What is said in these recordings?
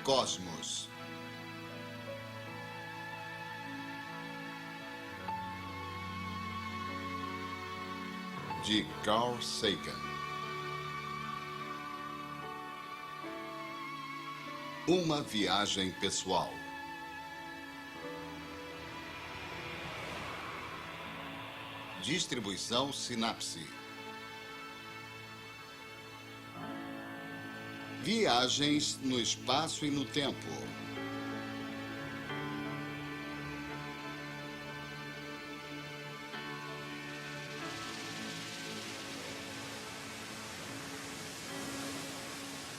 Cosmos. De Carl Sagan. Uma viagem pessoal. Distribuição Sinapse. Viagens no espaço e no tempo.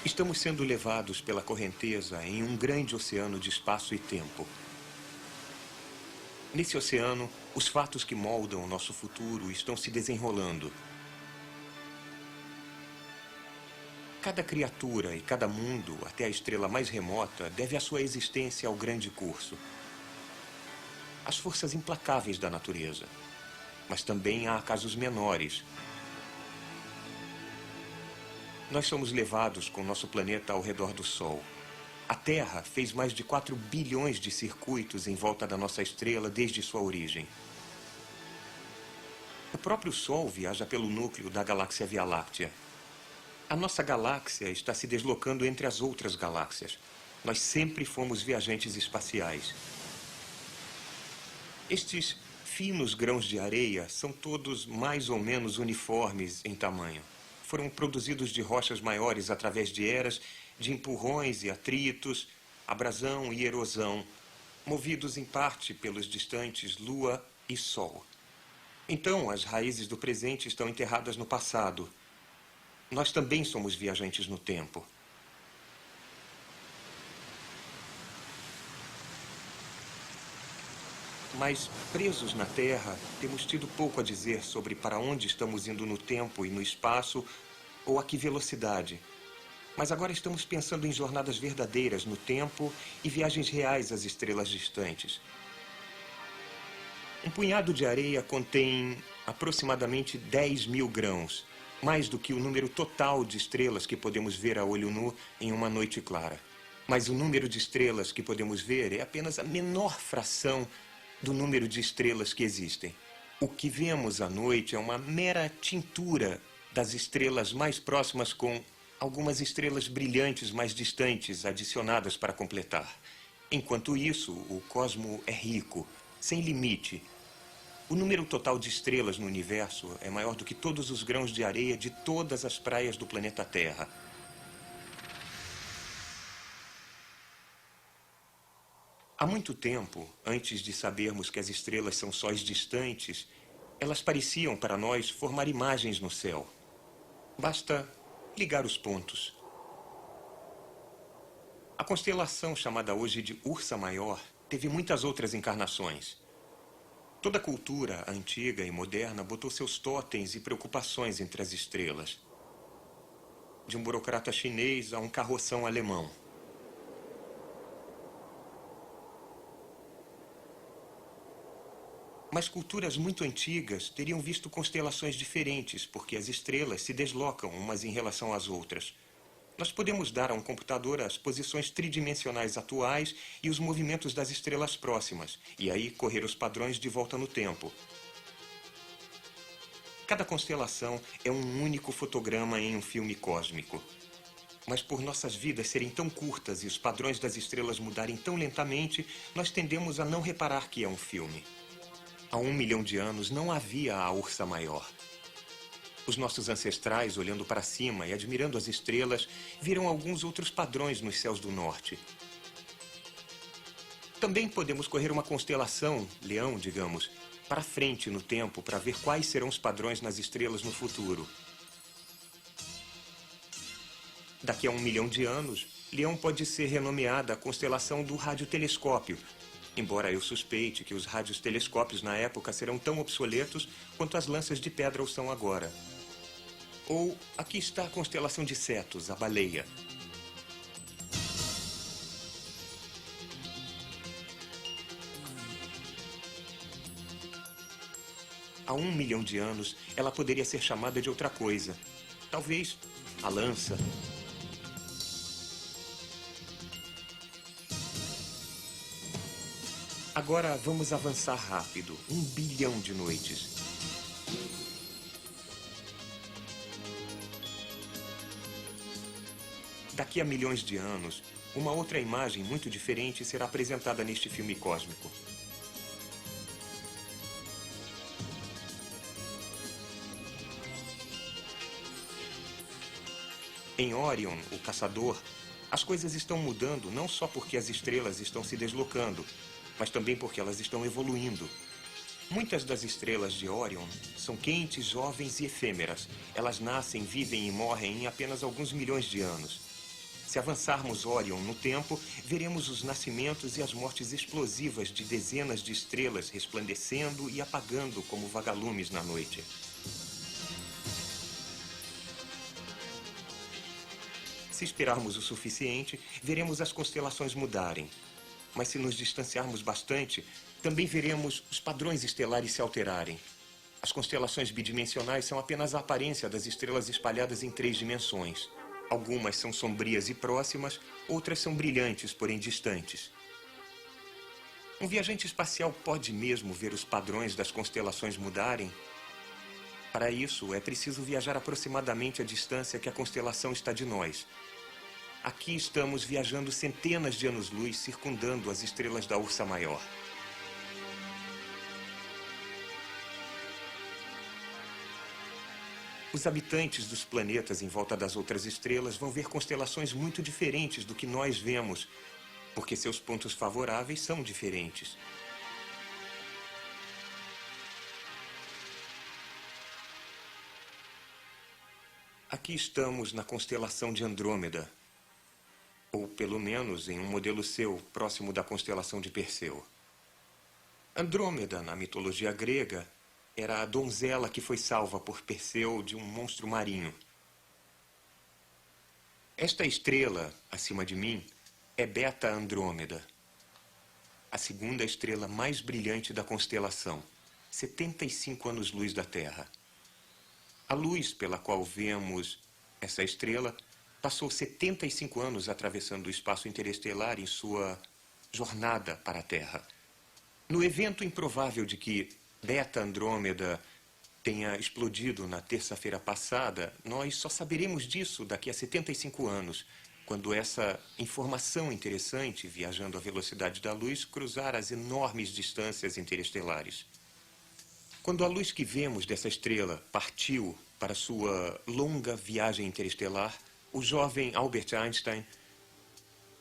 Estamos sendo levados pela correnteza em um grande oceano de espaço e tempo. Nesse oceano, os fatos que moldam o nosso futuro estão se desenrolando. Cada criatura e cada mundo, até a estrela mais remota, deve a sua existência ao grande curso. As forças implacáveis da natureza. Mas também há casos menores. Nós somos levados com nosso planeta ao redor do Sol. A Terra fez mais de 4 bilhões de circuitos em volta da nossa estrela desde sua origem. O próprio Sol viaja pelo núcleo da galáxia Via Láctea. A nossa galáxia está se deslocando entre as outras galáxias. Nós sempre fomos viajantes espaciais. Estes finos grãos de areia são todos mais ou menos uniformes em tamanho. Foram produzidos de rochas maiores através de eras de empurrões e atritos, abrasão e erosão, movidos em parte pelos distantes Lua e Sol. Então, as raízes do presente estão enterradas no passado. Nós também somos viajantes no tempo. Mas, presos na Terra, temos tido pouco a dizer sobre para onde estamos indo no tempo e no espaço, ou a que velocidade. Mas agora estamos pensando em jornadas verdadeiras no tempo e viagens reais às estrelas distantes. Um punhado de areia contém aproximadamente 10 mil grãos, mais do que o número total de estrelas que podemos ver a olho nu em uma noite clara. Mas o número de estrelas que podemos ver é apenas a menor fração do número de estrelas que existem. O que vemos à noite é uma mera tintura das estrelas mais próximas com algumas estrelas brilhantes mais distantes adicionadas para completar. Enquanto isso, o cosmo é rico, sem limite. O número total de estrelas no universo é maior do que todos os grãos de areia de todas as praias do planeta Terra. Há muito tempo, antes de sabermos que as estrelas são sóis distantes, elas pareciam para nós formar imagens no céu. Basta ligar os pontos. A constelação chamada hoje de Ursa Maior teve muitas outras encarnações. Toda a cultura antiga e moderna botou seus totens e preocupações entre as estrelas. De um burocrata chinês a um carroção alemão. Mas culturas muito antigas teriam visto constelações diferentes, porque as estrelas se deslocam umas em relação às outras. Nós podemos dar a um computador as posições tridimensionais atuais e os movimentos das estrelas próximas, e aí correr os padrões de volta no tempo. Cada constelação é um único fotograma em um filme cósmico. Mas por nossas vidas serem tão curtas e os padrões das estrelas mudarem tão lentamente, nós tendemos a não reparar que é um filme. Há 1 milhão de anos não havia a Ursa Maior. Os nossos ancestrais, olhando para cima e admirando as estrelas, viram alguns outros padrões nos céus do norte. Também podemos correr uma constelação, Leão, digamos, para frente no tempo para ver quais serão os padrões nas estrelas no futuro. Daqui a 1 milhão de anos, Leão pode ser renomeada a constelação do radiotelescópio, embora eu suspeite que os radiotelescópios na época serão tão obsoletos quanto as lanças de pedra o são agora. Ou aqui está a constelação de Cetus, a baleia. Há 1 milhão de anos, ela poderia ser chamada de outra coisa. Talvez a lança. Agora vamos avançar rápido. 1 bilhão de noites. Daqui a milhões de anos, uma outra imagem muito diferente será apresentada neste filme cósmico. Em Orion, o caçador, as coisas estão mudando não só porque as estrelas estão se deslocando, mas também porque elas estão evoluindo. Muitas das estrelas de Orion são quentes, jovens e efêmeras. Elas nascem, vivem e morrem em apenas alguns milhões de anos. Se avançarmos Orion no tempo, veremos os nascimentos e as mortes explosivas de dezenas de estrelas resplandecendo e apagando como vagalumes na noite. Se esperarmos o suficiente, veremos as constelações mudarem. Mas se nos distanciarmos bastante, também veremos os padrões estelares se alterarem. As constelações bidimensionais são apenas a aparência das estrelas espalhadas em 3 dimensões. Algumas são sombrias e próximas, outras são brilhantes, porém distantes. Um viajante espacial pode mesmo ver os padrões das constelações mudarem? Para isso, é preciso viajar aproximadamente a distância que a constelação está de nós. Aqui estamos viajando centenas de anos-luz circundando as estrelas da Ursa Maior. Os habitantes dos planetas em volta das outras estrelas vão ver constelações muito diferentes do que nós vemos, porque seus pontos favoráveis são diferentes. Aqui estamos na constelação de Andrômeda, ou pelo menos em um modelo seu, próximo da constelação de Perseu. Andrômeda, na mitologia grega, era a donzela que foi salva por Perseu de um monstro marinho. Esta estrela, acima de mim, é Beta Andrômeda, a segunda estrela mais brilhante da constelação, 75 anos-luz da Terra. A luz pela qual vemos essa estrela passou 75 anos atravessando o espaço interestelar em sua jornada para a Terra. No evento improvável de que Beta Andrômeda tenha explodido na terça-feira passada, nós só saberemos disso daqui a 75 anos, quando essa informação interessante, viajando à velocidade da luz, cruzar as enormes distâncias interestelares. Quando a luz que vemos dessa estrela partiu para sua longa viagem interestelar, o jovem Albert Einstein,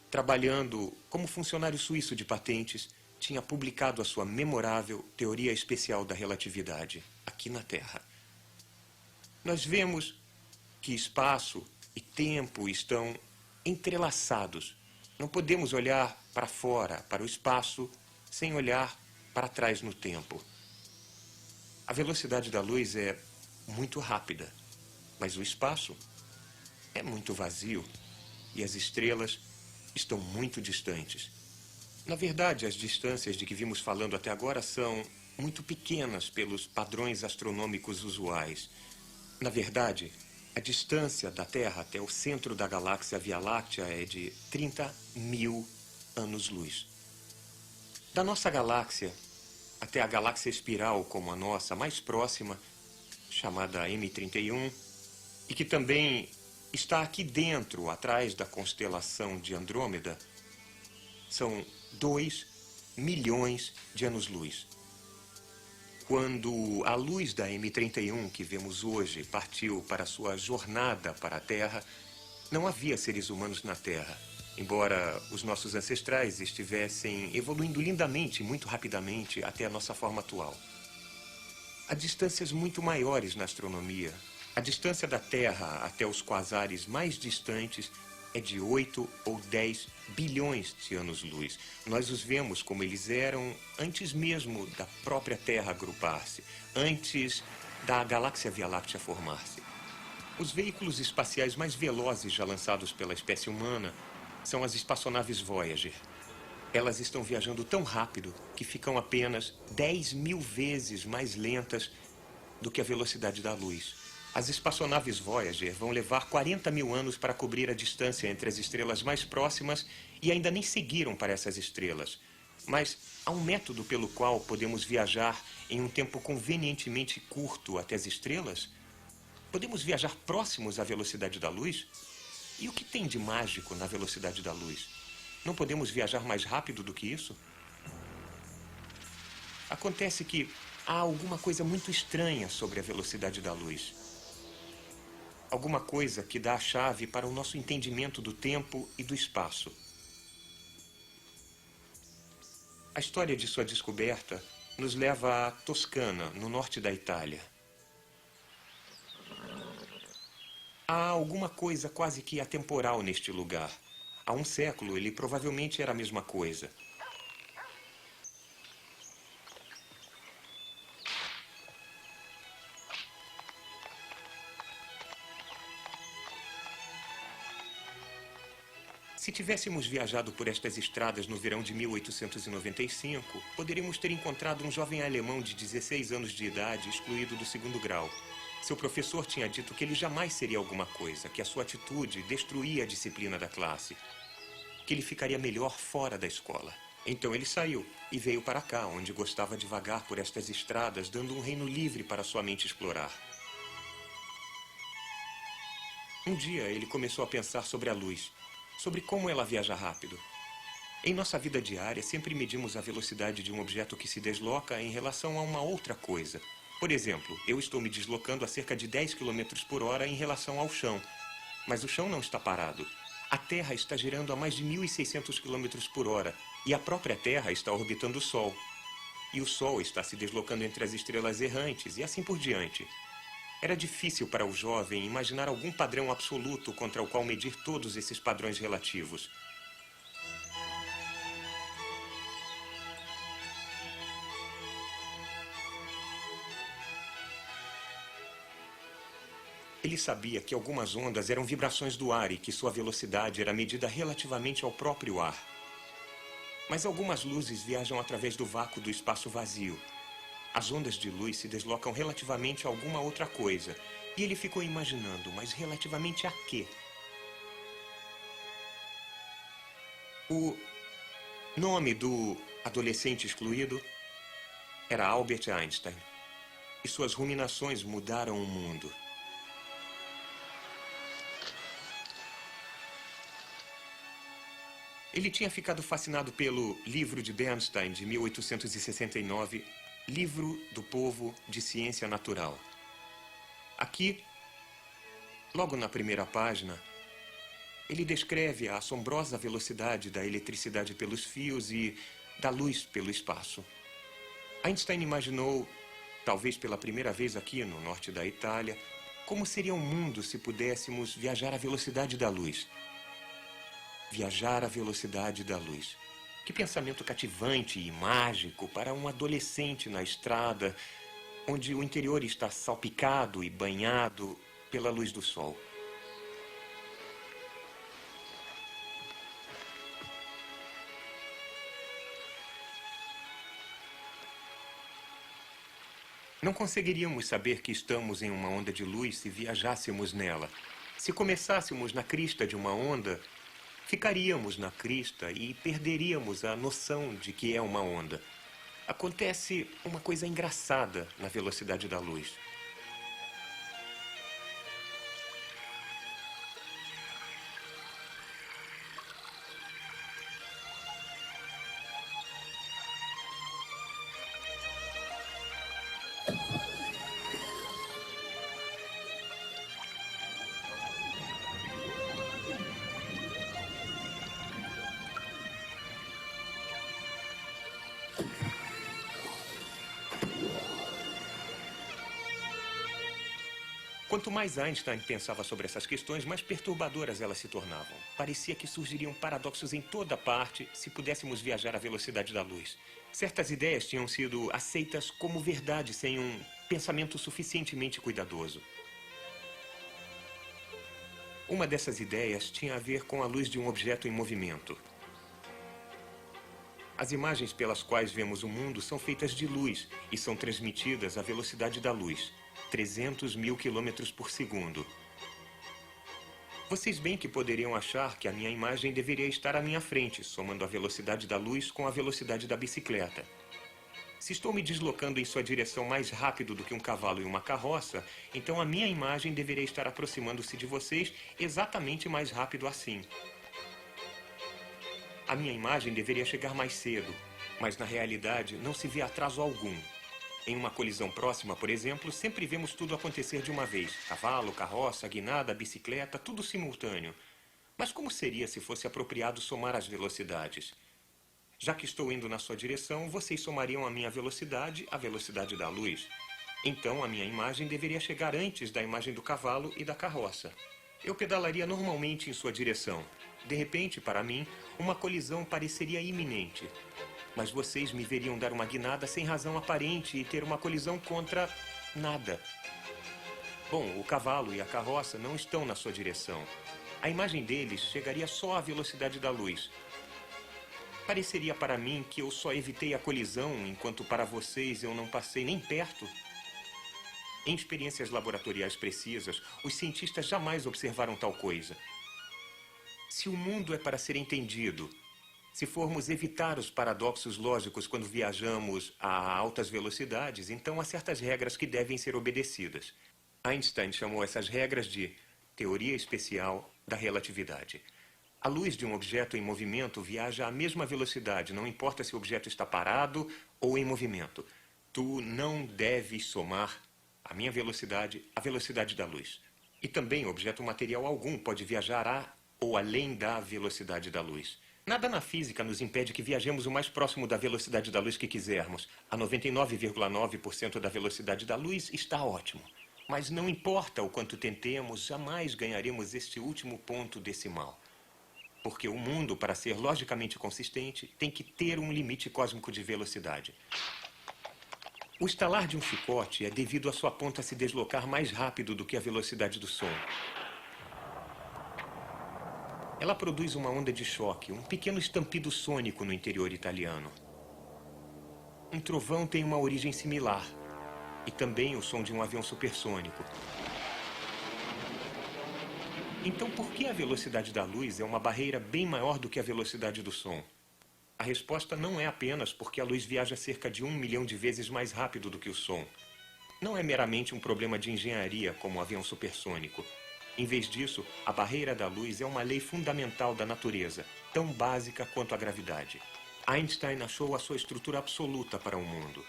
trabalhando como funcionário suíço de patentes, tinha publicado a sua memorável Teoria Especial da Relatividade, aqui na Terra. Nós vemos que espaço e tempo estão entrelaçados. Não podemos olhar para fora, para o espaço, sem olhar para trás no tempo. A velocidade da luz é muito rápida, mas o espaço é muito vazio e as estrelas estão muito distantes. Na verdade, as distâncias de que vimos falando até agora são muito pequenas pelos padrões astronômicos usuais. Na verdade, a distância da Terra até o centro da galáxia Via Láctea é de 30.000 anos-luz. Da nossa galáxia até a galáxia espiral como a nossa, mais próxima, chamada M31, e que também está aqui dentro, atrás da constelação de Andrômeda, são 2 milhões de anos-luz. Quando a luz da M31 que vemos hoje partiu para sua jornada para a Terra, não havia seres humanos na Terra, embora os nossos ancestrais estivessem evoluindo lindamente, muito rapidamente, até a nossa forma atual. Há distâncias muito maiores na astronomia. A distância da Terra até os quasares mais distantes é de 8 ou 10 bilhões de anos-luz. Nós os vemos como eles eram antes mesmo da própria Terra agrupar-se, antes da galáxia Via Láctea formar-se. Os veículos espaciais mais velozes já lançados pela espécie humana são as espaçonaves Voyager. Elas estão viajando tão rápido que ficam apenas 10.000 vezes mais lentas do que a velocidade da luz. As espaçonaves Voyager vão levar 40.000 anos para cobrir a distância entre as estrelas mais próximas e ainda nem seguiram para essas estrelas. Mas há um método pelo qual podemos viajar em um tempo convenientemente curto até as estrelas? Podemos viajar próximos à velocidade da luz? E o que tem de mágico na velocidade da luz? Não podemos viajar mais rápido do que isso? Acontece que há alguma coisa muito estranha sobre a velocidade da luz. Alguma coisa que dá a chave para o nosso entendimento do tempo e do espaço. A história de sua descoberta nos leva à Toscana, no norte da Itália. Há alguma coisa quase que atemporal neste lugar. Há um século, ele provavelmente era a mesma coisa. Se tivéssemos viajado por estas estradas no verão de 1895, poderíamos ter encontrado um jovem alemão de 16 anos de idade, excluído do segundo grau. Seu professor tinha dito que ele jamais seria alguma coisa, que a sua atitude destruía a disciplina da classe, que ele ficaria melhor fora da escola. Então ele saiu e veio para cá, onde gostava de vagar por estas estradas, dando um reino livre para sua mente explorar. Um dia ele começou a pensar sobre a luz, sobre como ela viaja rápido. Em nossa vida diária, sempre medimos a velocidade de um objeto que se desloca em relação a uma outra coisa. Por exemplo, eu estou me deslocando a cerca de 10 km por hora em relação ao chão. Mas o chão não está parado. A Terra está girando a mais de 1.600 km por hora e a própria Terra está orbitando o Sol. E o Sol está se deslocando entre as estrelas errantes e assim por diante. Era difícil para o jovem imaginar algum padrão absoluto contra o qual medir todos esses padrões relativos. Ele sabia que algumas ondas eram vibrações do ar e que sua velocidade era medida relativamente ao próprio ar. Mas algumas luzes viajam através do vácuo do espaço vazio. As ondas de luz se deslocam relativamente a alguma outra coisa. E ele ficou imaginando, mas relativamente a quê? O nome do adolescente excluído era Albert Einstein. E suas ruminações mudaram o mundo. Ele tinha ficado fascinado pelo livro de Bernstein, de 1869, Livro do Povo de Ciência Natural. Aqui, logo na primeira página, ele descreve a assombrosa velocidade da eletricidade pelos fios e da luz pelo espaço. Einstein imaginou, talvez pela primeira vez aqui no norte da Itália, como seria o mundo se pudéssemos viajar à velocidade da luz. Viajar à velocidade da luz. Que pensamento cativante e mágico para um adolescente na estrada, onde o interior está salpicado e banhado pela luz do sol. Não conseguiríamos saber que estamos em uma onda de luz se viajássemos nela. Se começássemos na crista de uma onda, ficaríamos na crista e perderíamos a noção de que é uma onda. Acontece uma coisa engraçada na velocidade da luz. Quanto mais Einstein pensava sobre essas questões, mais perturbadoras elas se tornavam. Parecia que surgiriam paradoxos em toda parte se pudéssemos viajar à velocidade da luz. Certas ideias tinham sido aceitas como verdade sem um pensamento suficientemente cuidadoso. Uma dessas ideias tinha a ver com a luz de um objeto em movimento. As imagens pelas quais vemos o mundo são feitas de luz e são transmitidas à velocidade da luz. 300 mil quilômetros por segundo. Vocês bem que poderiam achar que a minha imagem deveria estar à minha frente, somando a velocidade da luz com a velocidade da bicicleta. Se estou me deslocando em sua direção mais rápido do que um cavalo e uma carroça, então a minha imagem deveria estar aproximando-se de vocês exatamente mais rápido assim. A minha imagem deveria chegar mais cedo, mas na realidade não se vê atraso algum. Em uma colisão próxima, por exemplo, sempre vemos tudo acontecer de uma vez. Cavalo, carroça, guinada, bicicleta, tudo simultâneo. Mas como seria se fosse apropriado somar as velocidades? Já que estou indo na sua direção, vocês somariam a minha velocidade à velocidade da luz. Então a minha imagem deveria chegar antes da imagem do cavalo e da carroça. Eu pedalaria normalmente em sua direção. De repente, para mim, uma colisão pareceria iminente. Mas vocês me veriam dar uma guinada sem razão aparente e ter uma colisão contra nada. Bom, o cavalo e a carroça não estão na sua direção. A imagem deles chegaria só à velocidade da luz. Pareceria para mim que eu só evitei a colisão, enquanto para vocês eu não passei nem perto. Em experiências laboratoriais precisas, os cientistas jamais observaram tal coisa. Se o mundo é para ser entendido, se formos evitar os paradoxos lógicos quando viajamos a altas velocidades, então há certas regras que devem ser obedecidas. Einstein chamou essas regras de teoria especial da relatividade. A luz de um objeto em movimento viaja à mesma velocidade, não importa se o objeto está parado ou em movimento. Tu não deves somar a minha velocidade à velocidade da luz. E também objeto material algum pode viajar a ou além da velocidade da luz. Nada na física nos impede que viajemos o mais próximo da velocidade da luz que quisermos. A 99,9% da velocidade da luz está ótimo. Mas não importa o quanto tentemos, jamais ganharemos este último ponto decimal. Porque o mundo, para ser logicamente consistente, tem que ter um limite cósmico de velocidade. O estalar de um chicote é devido à sua ponta se deslocar mais rápido do que a velocidade do som. Ela produz uma onda de choque, um pequeno estampido sônico no interior italiano. Um trovão tem uma origem similar, e também o som de um avião supersônico. Então, por que a velocidade da luz é uma barreira bem maior do que a velocidade do som? A resposta não é apenas porque a luz viaja cerca de 1 milhão de vezes mais rápido do que o som. Não é meramente um problema de engenharia, como o avião supersônico. Em vez disso, a barreira da luz é uma lei fundamental da natureza, tão básica quanto a gravidade. Einstein achou a sua estrutura absoluta para o mundo.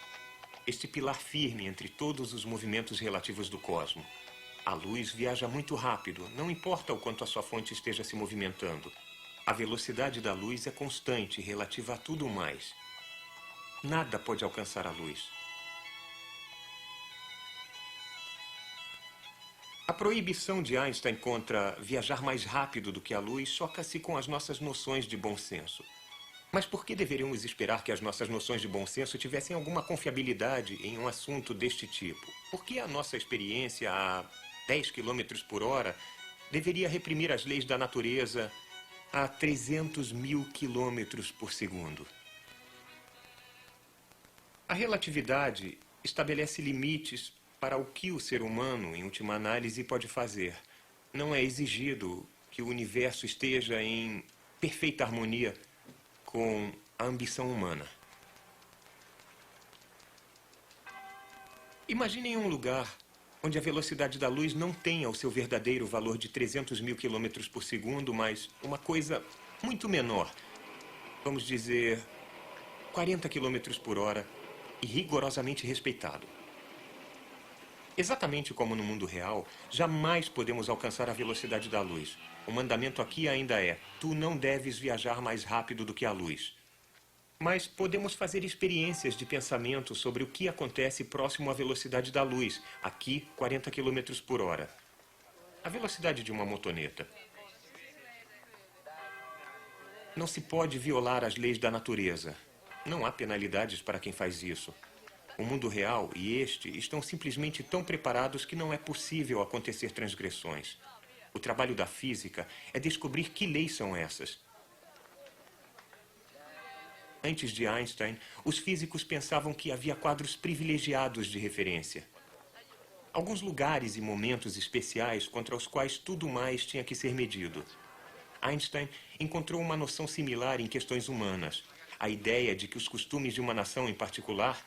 Este pilar firme entre todos os movimentos relativos do cosmos. A luz viaja muito rápido, não importa o quanto a sua fonte esteja se movimentando. A velocidade da luz é constante, relativa a tudo mais. Nada pode alcançar a luz. A proibição de Einstein contra viajar mais rápido do que a luz choca-se com as nossas noções de bom senso. Mas por que deveríamos esperar que as nossas noções de bom senso tivessem alguma confiabilidade em um assunto deste tipo? Por que a nossa experiência a 10 km por hora deveria reprimir as leis da natureza a 300 mil km por segundo? A relatividade estabelece limites para o que o ser humano, em última análise, pode fazer. Não é exigido que o universo esteja em perfeita harmonia com a ambição humana. Imaginem um lugar onde a velocidade da luz não tenha o seu verdadeiro valor de 300 mil km por segundo, mas uma coisa muito menor. Vamos dizer, 40 km por hora e rigorosamente respeitado. Exatamente como no mundo real, jamais podemos alcançar a velocidade da luz. O mandamento aqui ainda é: tu não deves viajar mais rápido do que a luz. Mas podemos fazer experiências de pensamento sobre o que acontece próximo à velocidade da luz, aqui 40 km por hora. A velocidade de uma motoneta. Não se pode violar as leis da natureza. Não há penalidades para quem faz isso. O mundo real e este estão simplesmente tão preparados que não é possível acontecer transgressões. O trabalho da física é descobrir que leis são essas. Antes de Einstein, os físicos pensavam que havia quadros privilegiados de referência. Alguns lugares e momentos especiais contra os quais tudo mais tinha que ser medido. Einstein encontrou uma noção similar em questões humanas. A ideia de que os costumes de uma nação em particular,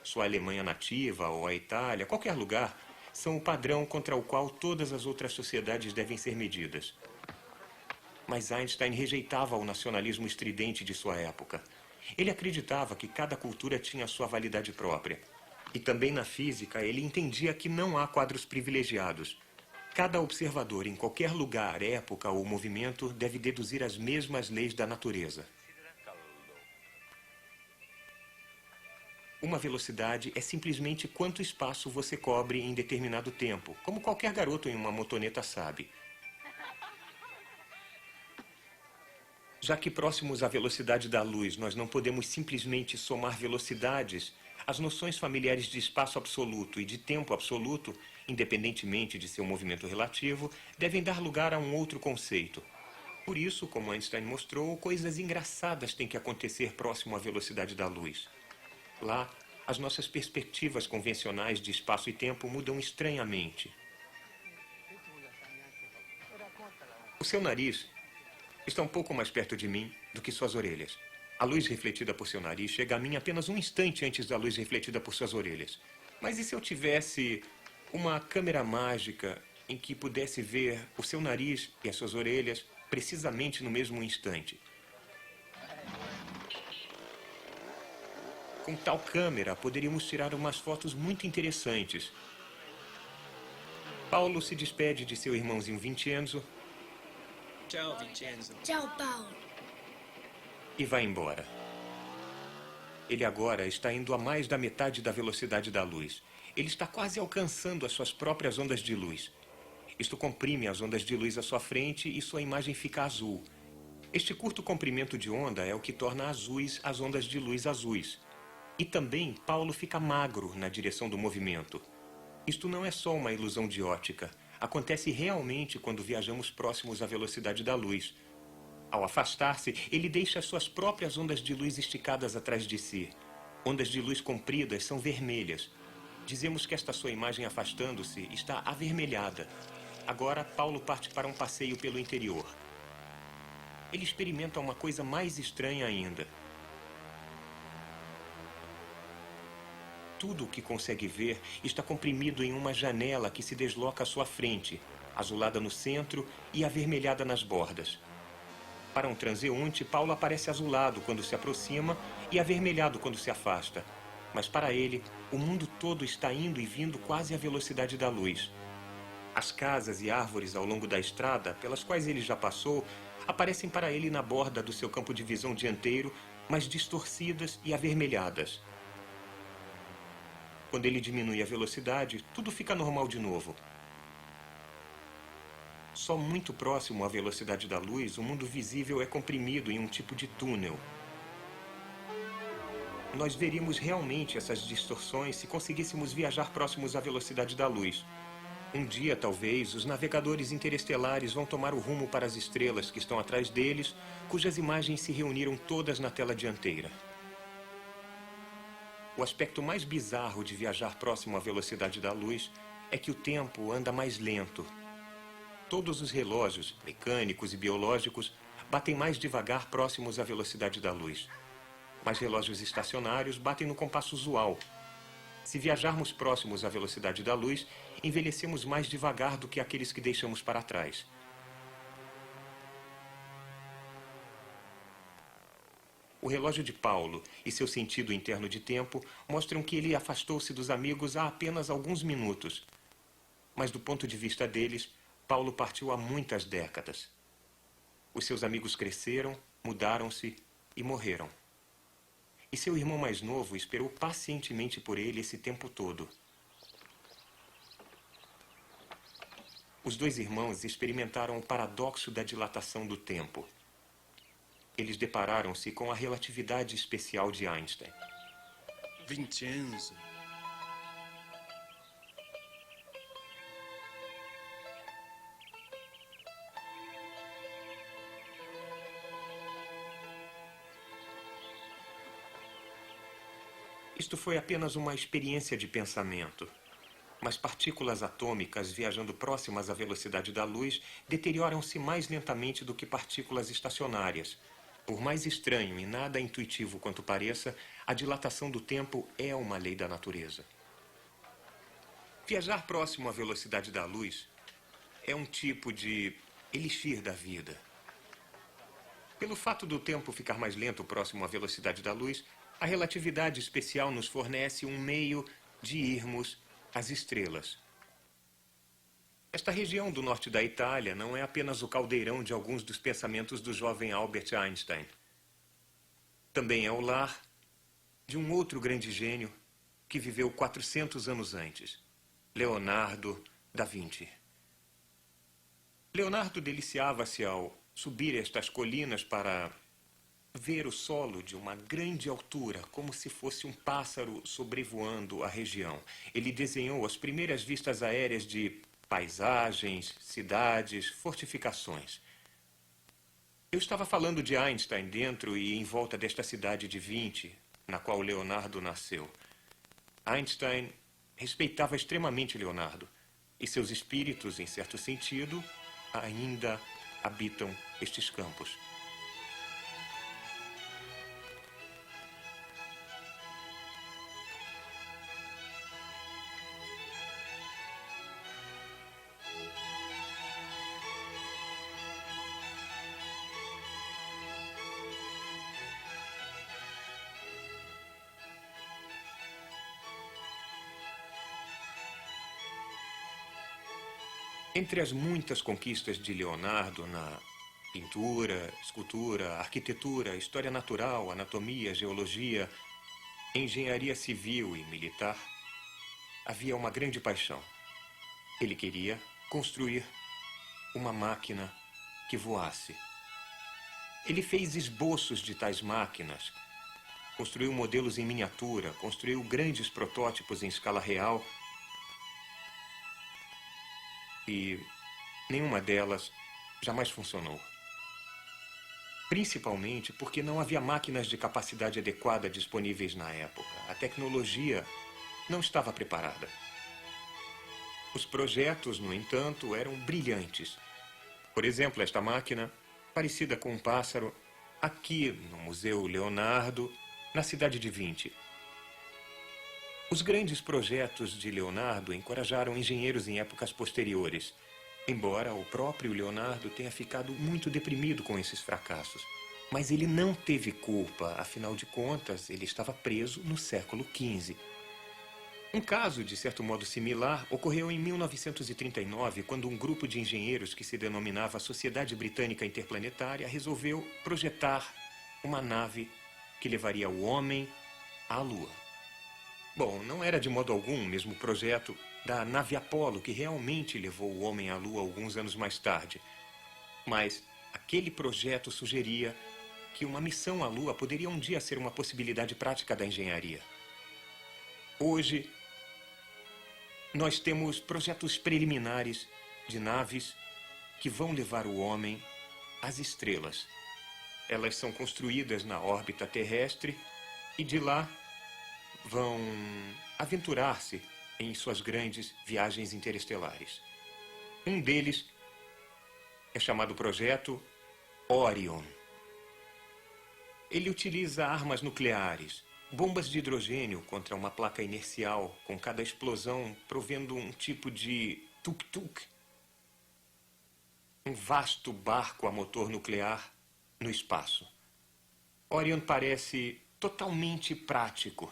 sua Alemanha nativa ou a Itália, qualquer lugar, são o padrão contra o qual todas as outras sociedades devem ser medidas. Mas Einstein rejeitava o nacionalismo estridente de sua época. Ele acreditava que cada cultura tinha sua validade própria. E também na física, ele entendia que não há quadros privilegiados. Cada observador em qualquer lugar, época ou movimento deve deduzir as mesmas leis da natureza. Uma velocidade é simplesmente quanto espaço você cobre em determinado tempo, como qualquer garoto em uma motoneta sabe. Já que próximos à velocidade da luz nós não podemos simplesmente somar velocidades, as noções familiares de espaço absoluto e de tempo absoluto, independentemente de seu movimento relativo, devem dar lugar a um outro conceito. Por isso, como Einstein mostrou, coisas engraçadas têm que acontecer próximo à velocidade da luz. Lá, as nossas perspectivas convencionais de espaço e tempo mudam estranhamente. O seu nariz está um pouco mais perto de mim do que suas orelhas. A luz refletida por seu nariz chega a mim apenas um instante antes da luz refletida por suas orelhas. Mas e se eu tivesse uma câmera mágica em que pudesse ver o seu nariz e as suas orelhas precisamente no mesmo instante? Com tal câmera, poderíamos tirar umas fotos muito interessantes. Paulo se despede de seu irmãozinho Vincenzo. Ciao, Vincenzo. Tchau, Paulo. E vai embora. Ele agora está indo a mais da metade da velocidade da luz. Ele está quase alcançando as suas próprias ondas de luz. Isto comprime as ondas de luz à sua frente e sua imagem fica azul. Este curto comprimento de onda é o que torna azuis as ondas de luz azuis. E também Paulo fica magro na direção do movimento. Isto não é só uma ilusão de ótica. Acontece realmente quando viajamos próximos à velocidade da luz. Ao afastar-se, ele deixa suas próprias ondas de luz esticadas atrás de si. Ondas de luz compridas são vermelhas. Dizemos que esta sua imagem afastando-se está avermelhada. Agora, Paulo parte para um passeio pelo interior. Ele experimenta uma coisa mais estranha ainda. Tudo o que consegue ver está comprimido em uma janela que se desloca à sua frente, azulada no centro e avermelhada nas bordas. Para um transeunte, Paulo aparece azulado quando se aproxima e avermelhado quando se afasta. Mas para ele, o mundo todo está indo e vindo quase à velocidade da luz. As casas e árvores ao longo da estrada, pelas quais ele já passou, aparecem para ele na borda do seu campo de visão dianteiro, mas distorcidas e avermelhadas. Quando ele diminui a velocidade, tudo fica normal de novo. Só muito próximo à velocidade da luz, o mundo visível é comprimido em um tipo de túnel. Nós veríamos realmente essas distorções se conseguíssemos viajar próximos à velocidade da luz. Um dia, talvez, os navegadores interestelares vão tomar o rumo para as estrelas que estão atrás deles, cujas imagens se reuniram todas na tela dianteira. O aspecto mais bizarro de viajar próximo à velocidade da luz é que o tempo anda mais lento. Todos os relógios, mecânicos e biológicos, batem mais devagar próximos à velocidade da luz. Mas relógios estacionários batem no compasso usual. Se viajarmos próximos à velocidade da luz, envelhecemos mais devagar do que aqueles que deixamos para trás. O relógio de Paulo e seu sentido interno de tempo mostram que ele afastou-se dos amigos há apenas alguns minutos. Mas do ponto de vista deles, Paulo partiu há muitas décadas. Os seus amigos cresceram, mudaram-se e morreram. E seu irmão mais novo esperou pacientemente por ele esse tempo todo. Os dois irmãos experimentaram o paradoxo da dilatação do tempo. Eles depararam-se com a relatividade especial de Einstein. Vincenzo. Isto foi apenas uma experiência de pensamento. Mas mas partículas atômicas viajando próximas à velocidade da luz deterioram-se mais lentamente do que partículas estacionárias. Por mais estranho e nada intuitivo quanto pareça, a dilatação do tempo é uma lei da natureza. Viajar próximo à velocidade da luz é um tipo de elixir da vida. Pelo fato do tempo ficar mais lento próximo à velocidade da luz, a relatividade especial nos fornece um meio de irmos às estrelas. Esta região do norte da Itália não é apenas o caldeirão de alguns dos pensamentos do jovem Albert Einstein. Também é o lar de um outro grande gênio que viveu 400 anos antes, Leonardo da Vinci. Leonardo deliciava-se ao subir estas colinas para ver o solo de uma grande altura, como se fosse um pássaro sobrevoando a região. Ele desenhou as primeiras vistas aéreas de paisagens, cidades, fortificações. Eu estava falando de Einstein dentro e em volta desta cidade de Vinci, na qual Leonardo nasceu. Einstein respeitava extremamente Leonardo, e seus espíritos, em certo sentido, ainda habitam estes campos. Entre as muitas conquistas de Leonardo na pintura, escultura, arquitetura, história natural, anatomia, geologia, engenharia civil e militar, havia uma grande paixão. Ele queria construir uma máquina que voasse. Ele fez esboços de tais máquinas, construiu modelos em miniatura, construiu grandes protótipos em escala real, e nenhuma delas jamais funcionou. Principalmente porque não havia máquinas de capacidade adequada disponíveis na época. A tecnologia não estava preparada. Os projetos, no entanto, eram brilhantes. Por exemplo, esta máquina, parecida com um pássaro, aqui no Museu Leonardo, na cidade de Vinci. Os grandes projetos de Leonardo encorajaram engenheiros em épocas posteriores, embora o próprio Leonardo tenha ficado muito deprimido com esses fracassos. Mas ele não teve culpa, afinal de contas, ele estava preso no século XV. Um caso, de certo modo similar, ocorreu em 1939, quando um grupo de engenheiros que se denominava Sociedade Britânica Interplanetária resolveu projetar uma nave que levaria o homem à Lua. Bom, não era de modo algum o mesmo projeto da nave Apollo, que realmente levou o homem à Lua alguns anos mais tarde. Mas aquele projeto sugeria que uma missão à Lua poderia um dia ser uma possibilidade prática da engenharia. Hoje, nós temos projetos preliminares de naves que vão levar o homem às estrelas. Elas são construídas na órbita terrestre e de lá vão aventurar-se em suas grandes viagens interestelares. Um deles é chamado Projeto Orion. Ele utiliza armas nucleares, bombas de hidrogênio contra uma placa inercial, com cada explosão provendo um tipo de tuk-tuk. Um vasto barco a motor nuclear no espaço. Orion parece totalmente prático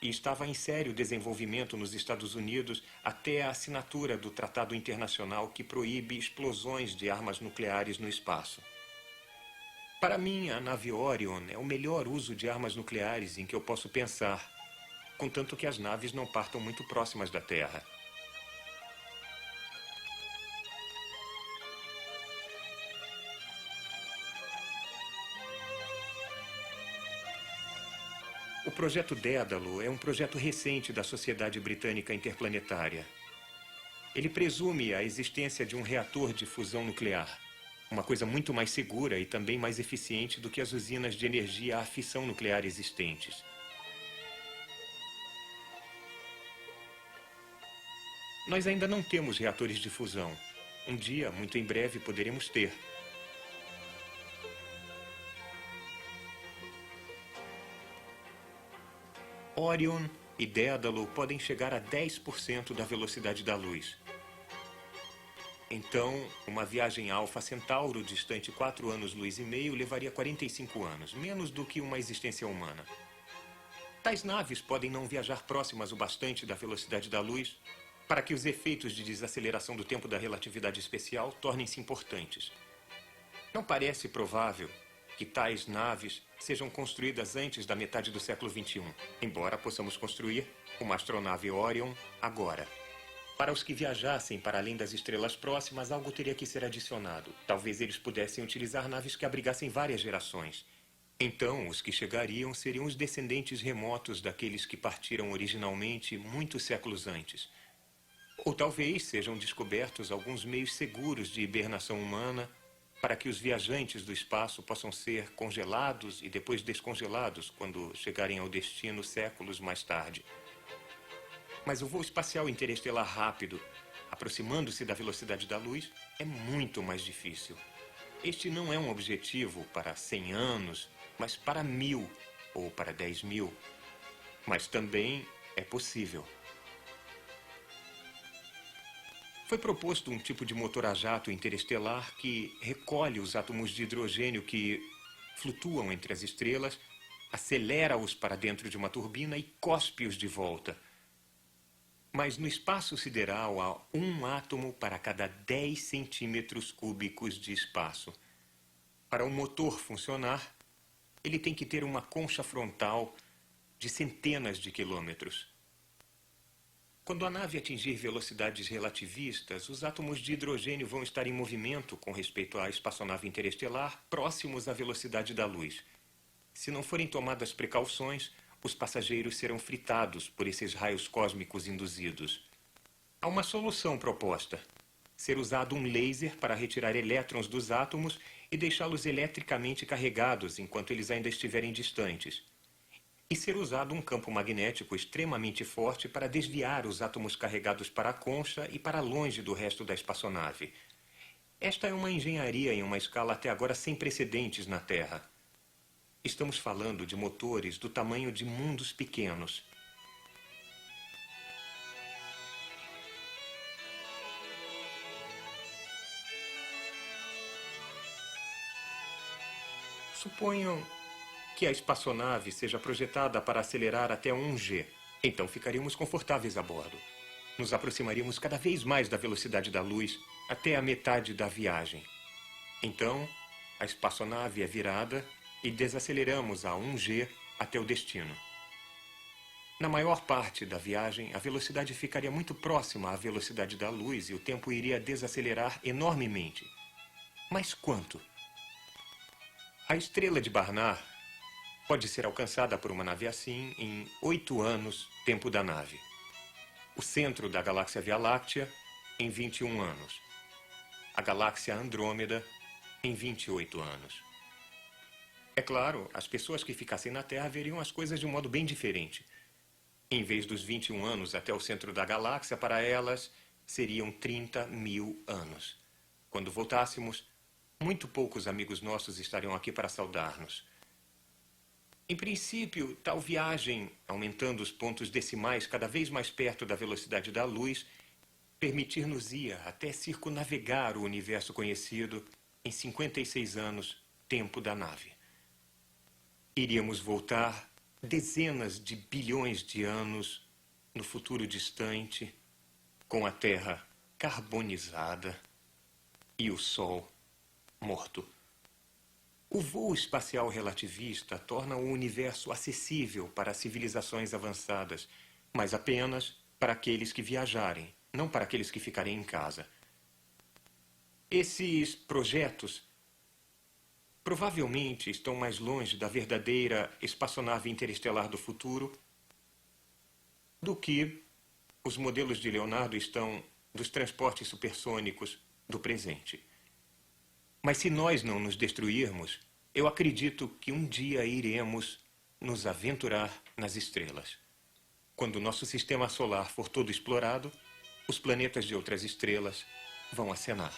e estava em sério desenvolvimento nos Estados Unidos até a assinatura do Tratado Internacional que proíbe explosões de armas nucleares no espaço. Para mim, a nave Orion é o melhor uso de armas nucleares em que eu posso pensar, contanto que as naves não partam muito próximas da Terra. O projeto Dédalo é um projeto recente da Sociedade Britânica Interplanetária. Ele presume a existência de um reator de fusão nuclear, uma coisa muito mais segura e também mais eficiente do que as usinas de energia à fissão nuclear existentes. Nós ainda não temos reatores de fusão. Um dia, muito em breve, poderemos ter. Orion e Dédalo podem chegar a 10% da velocidade da luz. Então, uma viagem a Alfa Centauro, distante 4 anos-luz e meio, levaria 45 anos, menos do que uma existência humana. Tais naves podem não viajar próximas o bastante da velocidade da luz para que os efeitos de desaceleração do tempo da relatividade especial tornem-se importantes. Não parece provável que tais naves sejam construídas antes da metade do século XXI, embora possamos construir uma astronave Orion agora. Para os que viajassem para além das estrelas próximas, algo teria que ser adicionado. Talvez eles pudessem utilizar naves que abrigassem várias gerações. Então, os que chegariam seriam os descendentes remotos daqueles que partiram originalmente muitos séculos antes. Ou talvez sejam descobertos alguns meios seguros de hibernação humana para que os viajantes do espaço possam ser congelados e depois descongelados quando chegarem ao destino séculos mais tarde. Mas o voo espacial interestelar rápido, aproximando-se da velocidade da luz, é muito mais difícil. Este não é um objetivo para 100 anos, mas para 1000 ou para 10.000. Mas também é possível. Foi proposto um tipo de motor a jato interestelar que recolhe os átomos de hidrogênio que flutuam entre as estrelas, acelera-os para dentro de uma turbina e cospe-os de volta. Mas no espaço sideral há um átomo para cada 10 centímetros cúbicos de espaço. Para um motor funcionar, ele tem que ter uma concha frontal de centenas de quilômetros. Quando a nave atingir velocidades relativistas, os átomos de hidrogênio vão estar em movimento com respeito à espaçonave interestelar, próximos à velocidade da luz. Se não forem tomadas precauções, os passageiros serão fritados por esses raios cósmicos induzidos. Há uma solução proposta: ser usado um laser para retirar elétrons dos átomos e deixá-los eletricamente carregados enquanto eles ainda estiverem distantes. E ser usado um campo magnético extremamente forte para desviar os átomos carregados para a concha e para longe do resto da espaçonave. Esta é uma engenharia em uma escala até agora sem precedentes na Terra. Estamos falando de motores do tamanho de mundos pequenos. Suponham que a espaçonave seja projetada para acelerar até 1G. Então ficaríamos confortáveis a bordo. Nos aproximaríamos cada vez mais da velocidade da luz até a metade da viagem. Então, a espaçonave é virada e desaceleramos a 1G até o destino. Na maior parte da viagem, a velocidade ficaria muito próxima à velocidade da luz e o tempo iria desacelerar enormemente. Mas quanto? A estrela de Barnard pode ser alcançada por uma nave assim em 8 anos, tempo da nave. O centro da galáxia Via Láctea em 21 anos. A galáxia Andrômeda em 28 anos. É claro, as pessoas que ficassem na Terra veriam as coisas de um modo bem diferente. Em vez dos 21 anos até o centro da galáxia, para elas seriam 30.000 anos. Quando voltássemos, muito poucos amigos nossos estariam aqui para saudar-nos. Em princípio, tal viagem, aumentando os pontos decimais cada vez mais perto da velocidade da luz, permitir-nos-ia até circunnavegar o universo conhecido em 56 anos, tempo da nave. Iríamos voltar dezenas de bilhões de anos no futuro distante, com a Terra carbonizada e o Sol morto. O voo espacial relativista torna o universo acessível para civilizações avançadas, mas apenas para aqueles que viajarem, não para aqueles que ficarem em casa. Esses projetos provavelmente estão mais longe da verdadeira espaçonave interestelar do futuro do que os modelos de Leonardo estão dos transportes supersônicos do presente. Mas se nós não nos destruirmos, eu acredito que um dia iremos nos aventurar nas estrelas. Quando o nosso sistema solar for todo explorado, os planetas de outras estrelas vão acenar.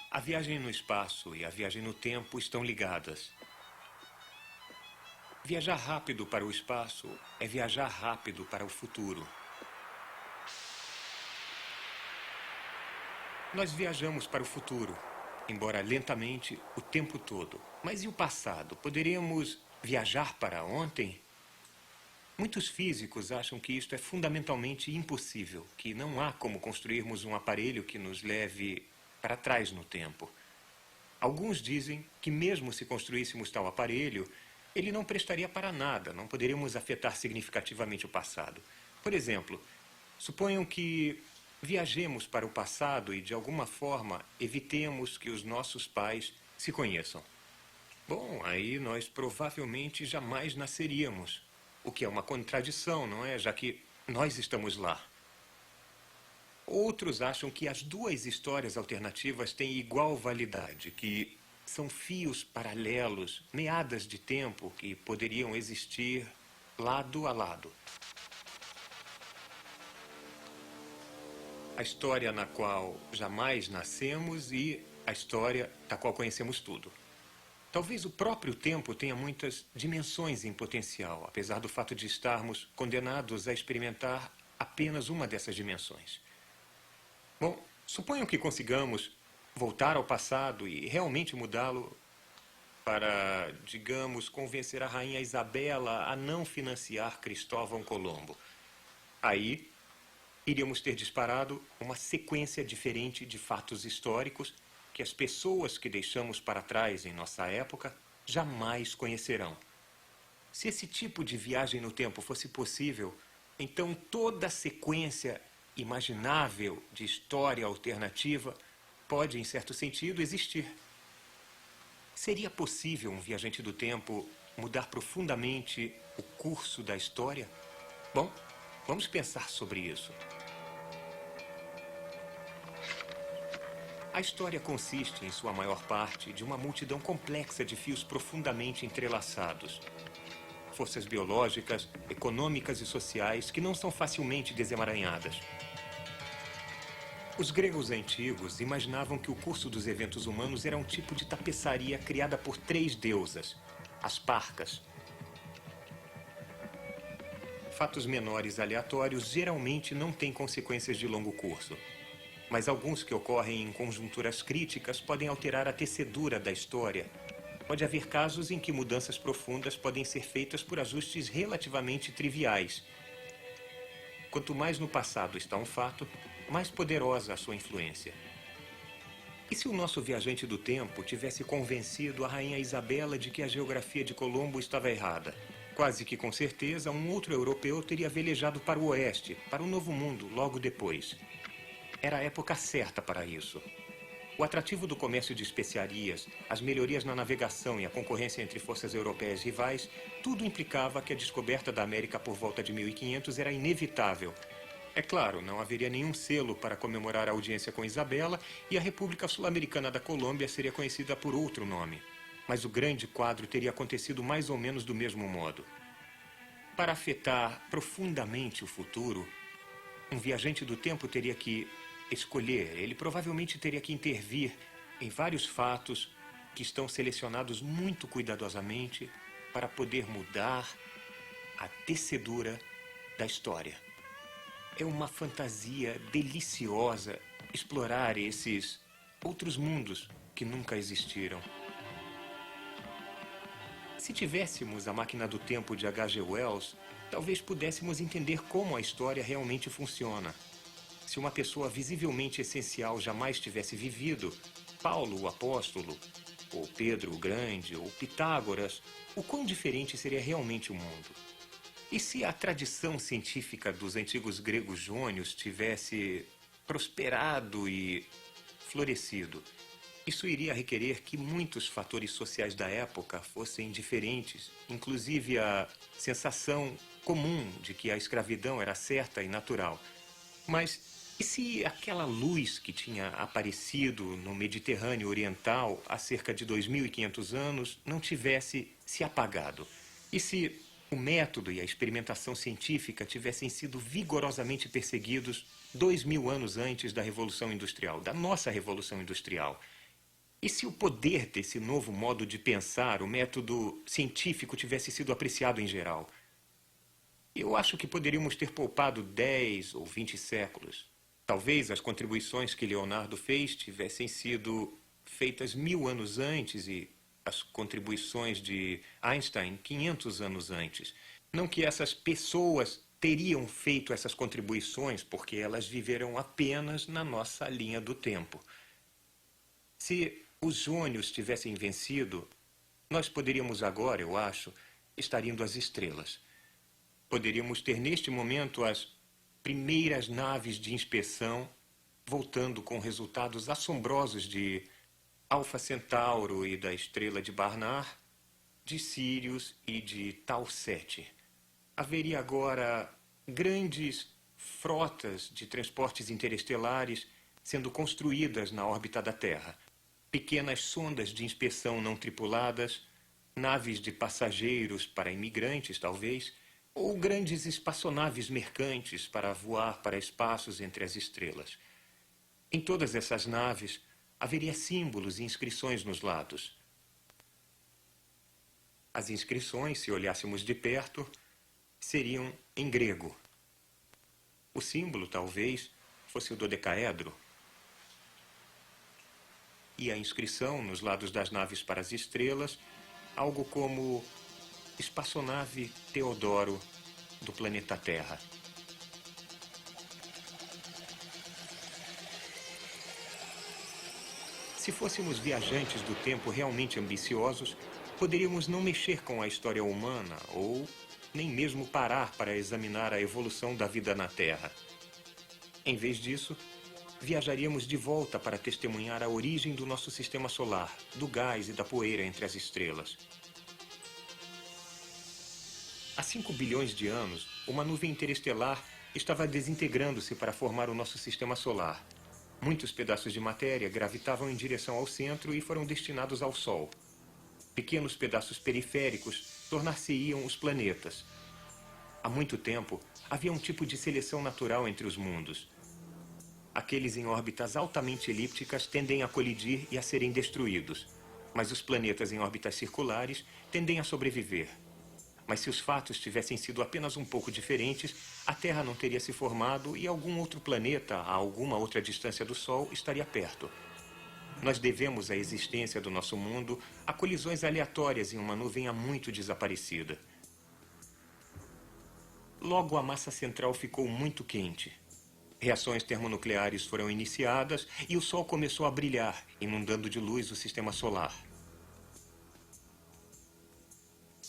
A viagem no espaço e a viagem no tempo estão ligadas. Viajar rápido para o espaço é viajar rápido para o futuro. Nós viajamos para o futuro, embora lentamente, o tempo todo. Mas e o passado? Poderíamos viajar para ontem? Muitos físicos acham que isto é fundamentalmente impossível, que não há como construirmos um aparelho que nos leve para trás no tempo. Alguns dizem que mesmo se construíssemos tal aparelho, ele não prestaria para nada, não poderíamos afetar significativamente o passado. Por exemplo, suponham que viajemos para o passado e, de alguma forma, evitemos que os nossos pais se conheçam. Bom, aí nós provavelmente jamais nasceríamos, o que é uma contradição, não é? Já que nós estamos lá. Outros acham que as duas histórias alternativas têm igual validade, que são fios paralelos, meadas de tempo que poderiam existir lado a lado. A história na qual jamais nascemos e a história da qual conhecemos tudo. Talvez o próprio tempo tenha muitas dimensões em potencial, apesar do fato de estarmos condenados a experimentar apenas uma dessas dimensões. Bom, suponham que consigamos voltar ao passado e realmente mudá-lo para, digamos, convencer a rainha Isabela a não financiar Cristóvão Colombo. Aí, iríamos ter disparado uma sequência diferente de fatos históricos que as pessoas que deixamos para trás em nossa época jamais conhecerão. Se esse tipo de viagem no tempo fosse possível, então toda a sequência imaginável de história alternativa pode, em certo sentido, existir. Seria possível um viajante do tempo mudar profundamente o curso da história? Bom, vamos pensar sobre isso. A história consiste, em sua maior parte, de uma multidão complexa de fios profundamente entrelaçados. Forças biológicas, econômicas e sociais que não são facilmente desemaranhadas. Os gregos antigos imaginavam que o curso dos eventos humanos era um tipo de tapeçaria criada por 3 deusas, as Parcas. Fatos menores aleatórios geralmente não têm consequências de longo curso, mas alguns que ocorrem em conjunturas críticas podem alterar a tecedura da história. Pode haver casos em que mudanças profundas podem ser feitas por ajustes relativamente triviais. Quanto mais no passado está um fato, mais poderosa a sua influência. E se o nosso viajante do tempo tivesse convencido a rainha Isabela de que a geografia de Colombo estava errada? Quase que com certeza, um outro europeu teria velejado para o oeste, para o Novo Mundo, logo depois. Era a época certa para isso. O atrativo do comércio de especiarias, as melhorias na navegação e a concorrência entre forças europeias rivais, tudo implicava que a descoberta da América por volta de 1500 era inevitável. É claro, não haveria nenhum selo para comemorar a audiência com Isabela e a República Sul-Americana da Colômbia seria conhecida por outro nome. Mas o grande quadro teria acontecido mais ou menos do mesmo modo. Para afetar profundamente o futuro, um viajante do tempo teria que escolher, ele provavelmente teria que intervir em vários fatos que estão selecionados muito cuidadosamente para poder mudar a tecedura da história. É uma fantasia deliciosa explorar esses outros mundos que nunca existiram. Se tivéssemos a máquina do tempo de H.G. Wells, talvez pudéssemos entender como a história realmente funciona. Se uma pessoa visivelmente essencial jamais tivesse vivido, Paulo, o apóstolo, ou Pedro o Grande, ou Pitágoras, o quão diferente seria realmente o mundo? E se a tradição científica dos antigos gregos jônios tivesse prosperado e florescido? Isso iria requerer que muitos fatores sociais da época fossem diferentes, inclusive a sensação comum de que a escravidão era certa e natural. Mas e se aquela luz que tinha aparecido no Mediterrâneo Oriental há cerca de 2.500 anos não tivesse se apagado? E se o método e a experimentação científica tivessem sido vigorosamente perseguidos 2.000 anos antes da Revolução Industrial, da nossa Revolução Industrial? E se o poder desse novo modo de pensar, o método científico, tivesse sido apreciado em geral? Eu acho que poderíamos ter poupado 10 ou 20 séculos. Talvez as contribuições que Leonardo fez tivessem sido feitas 1.000 anos antes e as contribuições de Einstein 500 anos antes. Não que essas pessoas teriam feito essas contribuições porque elas viveram apenas na nossa linha do tempo. Se os jônios tivessem vencido, nós poderíamos agora, eu acho, estar indo às estrelas. Poderíamos ter neste momento as primeiras naves de inspeção voltando com resultados assombrosos de Alfa Centauro e da estrela de Barnard, de Sirius e de Tau 7. Haveria agora grandes frotas de transportes interestelares sendo construídas na órbita da Terra. Pequenas sondas de inspeção não tripuladas, naves de passageiros para imigrantes, talvez, ou grandes espaçonaves mercantes para voar para espaços entre as estrelas. Em todas essas naves, haveria símbolos e inscrições nos lados. As inscrições, se olhássemos de perto, seriam em grego. O símbolo, talvez, fosse o dodecaedro. E a inscrição nos lados das naves para as estrelas, algo como espaçonave Teodoro do planeta Terra. Se fôssemos viajantes do tempo realmente ambiciosos, poderíamos não mexer com a história humana ou nem mesmo parar para examinar a evolução da vida na Terra. Em vez disso, viajaríamos de volta para testemunhar a origem do nosso sistema solar, do gás e da poeira entre as estrelas. Há 5 bilhões de anos, uma nuvem interestelar estava desintegrando-se para formar o nosso sistema solar. Muitos pedaços de matéria gravitavam em direção ao centro e foram destinados ao Sol. Pequenos pedaços periféricos tornar-se-iam os planetas. Há muito tempo, havia um tipo de seleção natural entre os mundos. Aqueles em órbitas altamente elípticas tendem a colidir e a serem destruídos, mas os planetas em órbitas circulares tendem a sobreviver. Mas se os fatos tivessem sido apenas um pouco diferentes, a Terra não teria se formado e algum outro planeta, a alguma outra distância do Sol, estaria perto. Nós devemos a existência do nosso mundo a colisões aleatórias em uma nuvem há muito desaparecida. Logo, a massa central ficou muito quente. Reações termonucleares foram iniciadas e o Sol começou a brilhar, inundando de luz o sistema solar.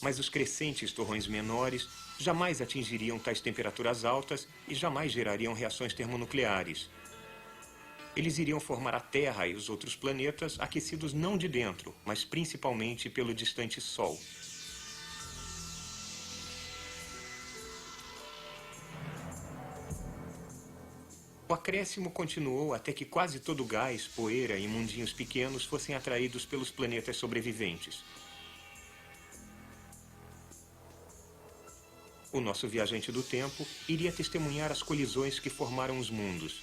Mas os crescentes torrões menores jamais atingiriam tais temperaturas altas e jamais gerariam reações termonucleares. Eles iriam formar a Terra e os outros planetas aquecidos não de dentro, mas principalmente pelo distante Sol. O acréscimo continuou até que quase todo o gás, poeira e mundinhos pequenos fossem atraídos pelos planetas sobreviventes. O nosso viajante do tempo iria testemunhar as colisões que formaram os mundos.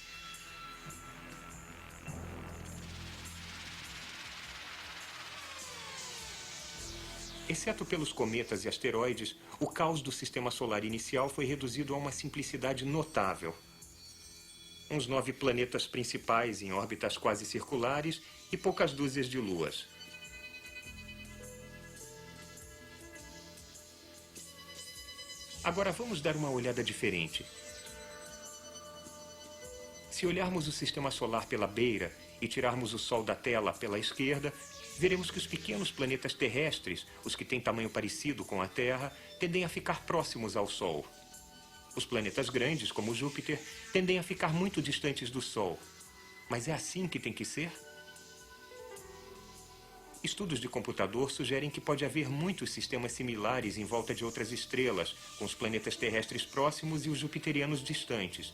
Exceto pelos cometas e asteroides, o caos do sistema solar inicial foi reduzido a uma simplicidade notável. Uns 9 planetas principais em órbitas quase circulares e poucas dúzias de luas. Agora vamos dar uma olhada diferente. Se olharmos o sistema solar pela beira e tirarmos o Sol da tela pela esquerda, veremos que os pequenos planetas terrestres, os que têm tamanho parecido com a Terra, tendem a ficar próximos ao Sol. Os planetas grandes, como Júpiter, tendem a ficar muito distantes do Sol. Mas é assim que tem que ser? Estudos de computador sugerem que pode haver muitos sistemas similares em volta de outras estrelas, com os planetas terrestres próximos e os jupiterianos distantes.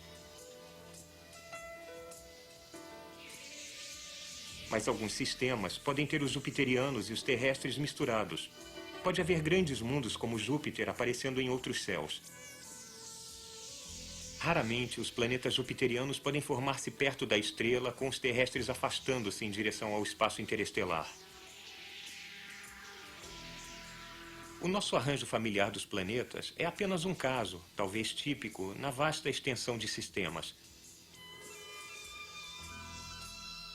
Mas alguns sistemas podem ter os jupiterianos e os terrestres misturados. Pode haver grandes mundos como Júpiter aparecendo em outros céus. Raramente, os planetas jupiterianos podem formar-se perto da estrela, com os terrestres afastando-se em direção ao espaço interestelar. O nosso arranjo familiar dos planetas é apenas um caso, talvez típico, na vasta extensão de sistemas.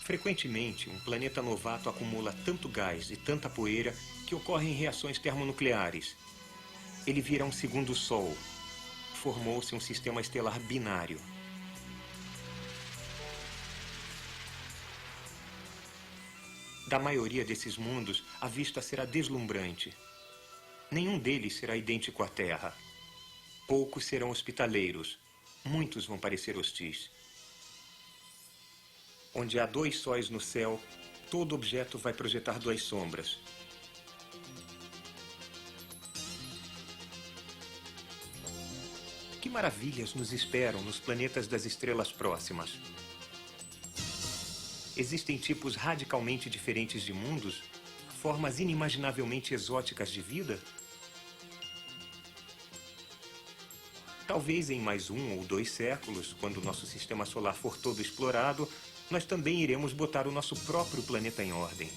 Frequentemente, um planeta novato acumula tanto gás e tanta poeira que ocorrem reações termonucleares. Ele vira um segundo Sol. Formou-se um sistema estelar binário. Da maioria desses mundos, a vista será deslumbrante. Nenhum deles será idêntico à Terra. Poucos serão hospitaleiros. Muitos vão parecer hostis. Onde há 2 sóis no céu, todo objeto vai projetar 2 sombras. Que maravilhas nos esperam nos planetas das estrelas próximas? Existem tipos radicalmente diferentes de mundos? Formas inimaginavelmente exóticas de vida? Talvez em mais 1 ou 2 séculos, quando o nosso sistema solar for todo explorado, nós também iremos botar o nosso próprio planeta em ordem.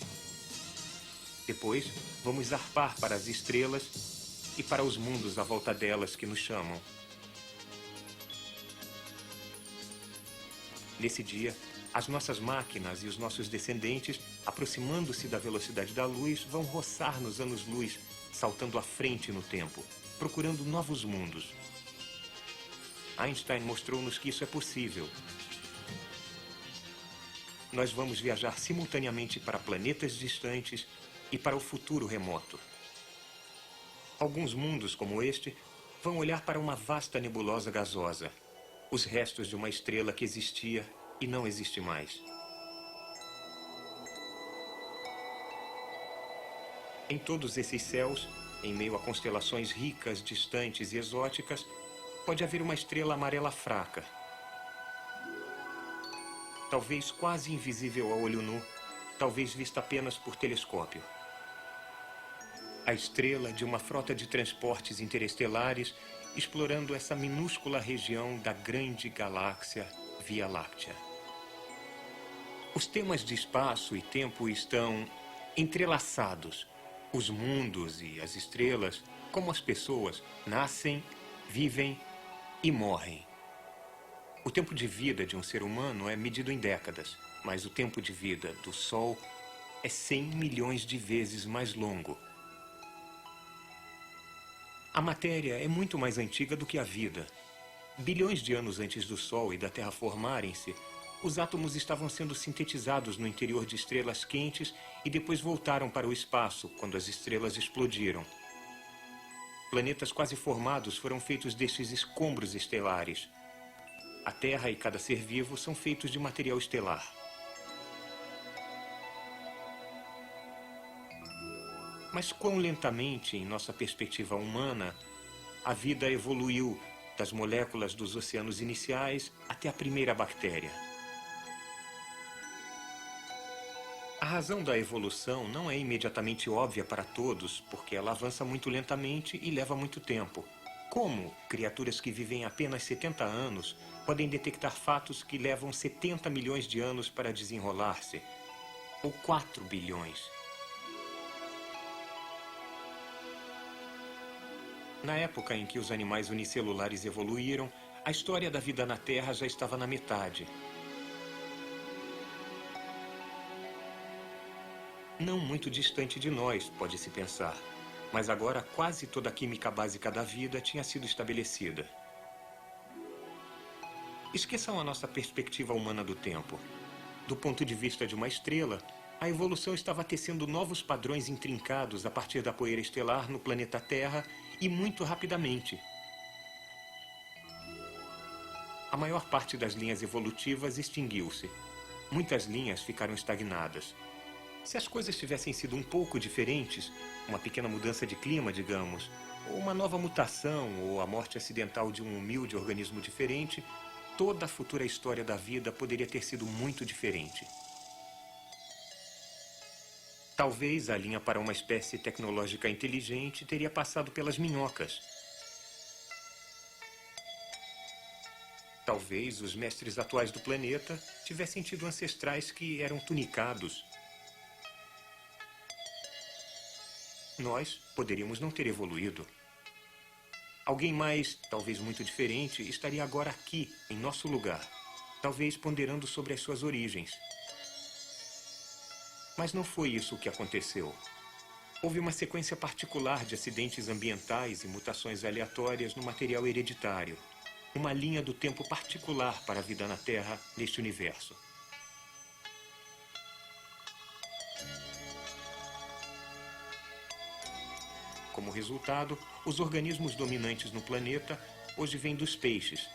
Depois, vamos zarpar para as estrelas e para os mundos à volta delas que nos chamam. Nesse dia, as nossas máquinas e os nossos descendentes, aproximando-se da velocidade da luz, vão roçar nos anos-luz, saltando à frente no tempo, procurando novos mundos. Einstein mostrou-nos que isso é possível. Nós vamos viajar simultaneamente para planetas distantes e para o futuro remoto. Alguns mundos, como este, vão olhar para uma vasta nebulosa gasosa, os restos de uma estrela que existia e não existe mais. Em todos esses céus, em meio a constelações ricas, distantes e exóticas, pode haver uma estrela amarela fraca, talvez quase invisível a olho nu, talvez vista apenas por telescópio. A estrela de uma frota de transportes interestelares explorando essa minúscula região da grande galáxia Via Láctea. Os temas de espaço e tempo estão entrelaçados. Os mundos e as estrelas, como as pessoas, nascem, vivem e morrem. O tempo de vida de um ser humano é medido em décadas, mas o tempo de vida do Sol é 100 milhões de vezes mais longo. A matéria é muito mais antiga do que a vida. Bilhões de anos antes do Sol e da Terra formarem-se, os átomos estavam sendo sintetizados no interior de estrelas quentes e depois voltaram para o espaço quando as estrelas explodiram. Planetas quase formados foram feitos destes escombros estelares. A Terra e cada ser vivo são feitos de material estelar. Mas quão lentamente, em nossa perspectiva humana, a vida evoluiu das moléculas dos oceanos iniciais até a primeira bactéria. A razão da evolução não é imediatamente óbvia para todos, porque ela avança muito lentamente e leva muito tempo. Como criaturas que vivem apenas 70 anos podem detectar fatos que levam 70 milhões de anos para desenrolar-se? Ou 4 bilhões? Na época em que os animais unicelulares evoluíram, a história da vida na Terra já estava na metade. Não muito distante de nós, pode-se pensar, mas agora quase toda a química básica da vida tinha sido estabelecida. Esqueçam a nossa perspectiva humana do tempo. Do ponto de vista de uma estrela, a evolução estava tecendo novos padrões intrincados a partir da poeira estelar no planeta Terra e muito rapidamente. A maior parte das linhas evolutivas extinguiu-se. Muitas linhas ficaram estagnadas. Se as coisas tivessem sido um pouco diferentes, uma pequena mudança de clima, digamos, ou uma nova mutação, ou a morte acidental de um humilde organismo diferente, toda a futura história da vida poderia ter sido muito diferente. Talvez a linha para uma espécie tecnológica inteligente teria passado pelas minhocas. Talvez os mestres atuais do planeta tivessem tido ancestrais que eram tunicados. Nós poderíamos não ter evoluído. Alguém mais, talvez muito diferente, estaria agora aqui, em nosso lugar, talvez ponderando sobre as suas origens. Mas não foi isso o que aconteceu. Houve uma sequência particular de acidentes ambientais e mutações aleatórias no material hereditário. Uma linha do tempo particular para a vida na Terra neste universo. Como resultado, os organismos dominantes no planeta hoje vêm dos peixes.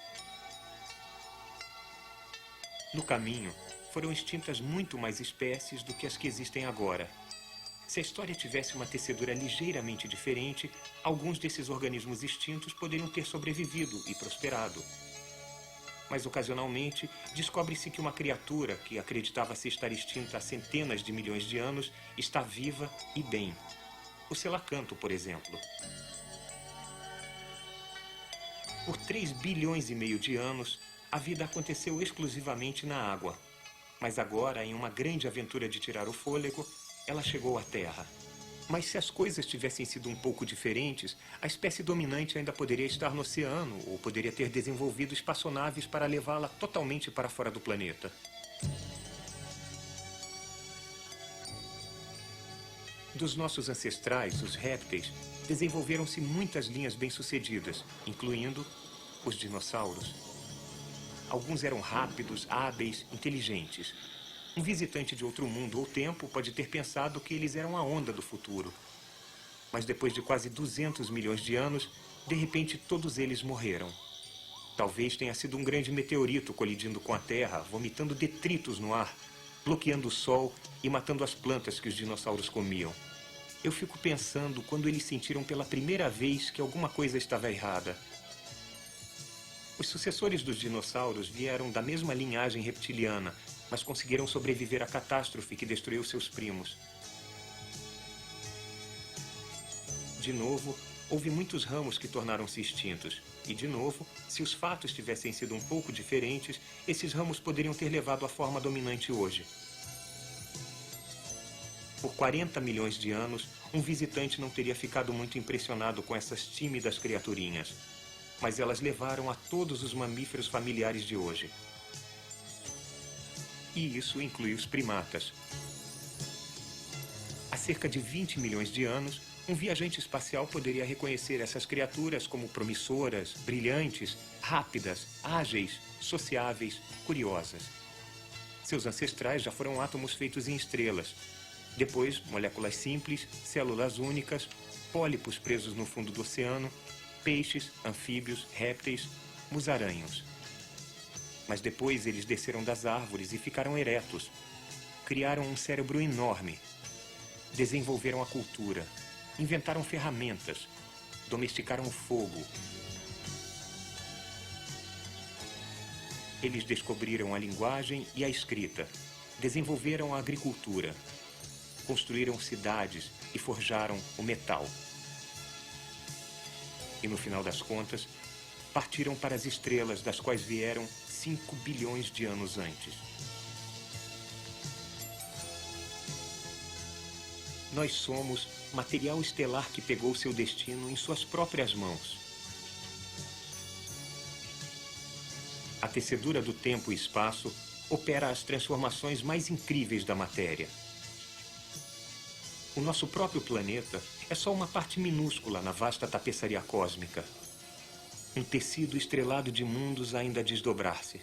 No caminho, foram extintas muito mais espécies do que as que existem agora. Se a história tivesse uma tecedura ligeiramente diferente, alguns desses organismos extintos poderiam ter sobrevivido e prosperado. Mas, ocasionalmente, descobre-se que uma criatura que acreditava-se estar extinta há centenas de milhões de anos está viva e bem. O selacanto, por exemplo. Por 3 bilhões e meio de anos, a vida aconteceu exclusivamente na água. Mas agora, em uma grande aventura de tirar o fôlego, ela chegou à Terra. Mas se as coisas tivessem sido um pouco diferentes, a espécie dominante ainda poderia estar no oceano ou poderia ter desenvolvido espaçonaves para levá-la totalmente para fora do planeta. Dos nossos ancestrais, os répteis, desenvolveram-se muitas linhas bem-sucedidas, incluindo os dinossauros. Alguns eram rápidos, hábeis, inteligentes. Um visitante de outro mundo ou tempo pode ter pensado que eles eram a onda do futuro. Mas depois de quase 200 milhões de anos, de repente todos eles morreram. Talvez tenha sido um grande meteorito colidindo com a Terra, vomitando detritos no ar, bloqueando o sol e matando as plantas que os dinossauros comiam. Eu fico pensando quando eles sentiram pela primeira vez que alguma coisa estava errada. Os sucessores dos dinossauros vieram da mesma linhagem reptiliana, mas conseguiram sobreviver à catástrofe que destruiu seus primos. De novo, houve muitos ramos que tornaram-se extintos. E, de novo, se os fatos tivessem sido um pouco diferentes, esses ramos poderiam ter levado à forma dominante hoje. Por 40 milhões de anos, um visitante não teria ficado muito impressionado com essas tímidas criaturinhas. Mas elas levaram a todos os mamíferos familiares de hoje. E isso inclui os primatas. Há cerca de 20 milhões de anos, um viajante espacial poderia reconhecer essas criaturas como promissoras, brilhantes, rápidas, ágeis, sociáveis, curiosas. Seus ancestrais já foram átomos feitos em estrelas. Depois, moléculas simples, células únicas, pólipos presos no fundo do oceano, peixes, anfíbios, répteis, musaraños. Mas depois eles desceram das árvores e ficaram eretos. Criaram um cérebro enorme. Desenvolveram a cultura. Inventaram ferramentas. Domesticaram o fogo. Eles descobriram a linguagem e a escrita. Desenvolveram a agricultura. Construíram cidades e forjaram o metal. E no final das contas, partiram para as estrelas das quais vieram 5 bilhões de anos antes. Nós somos material estelar que pegou seu destino em suas próprias mãos. A tecedura do tempo e espaço opera as transformações mais incríveis da matéria. O nosso próprio planeta é só uma parte minúscula na vasta tapeçaria cósmica. Um tecido estrelado de mundos ainda a desdobrar-se.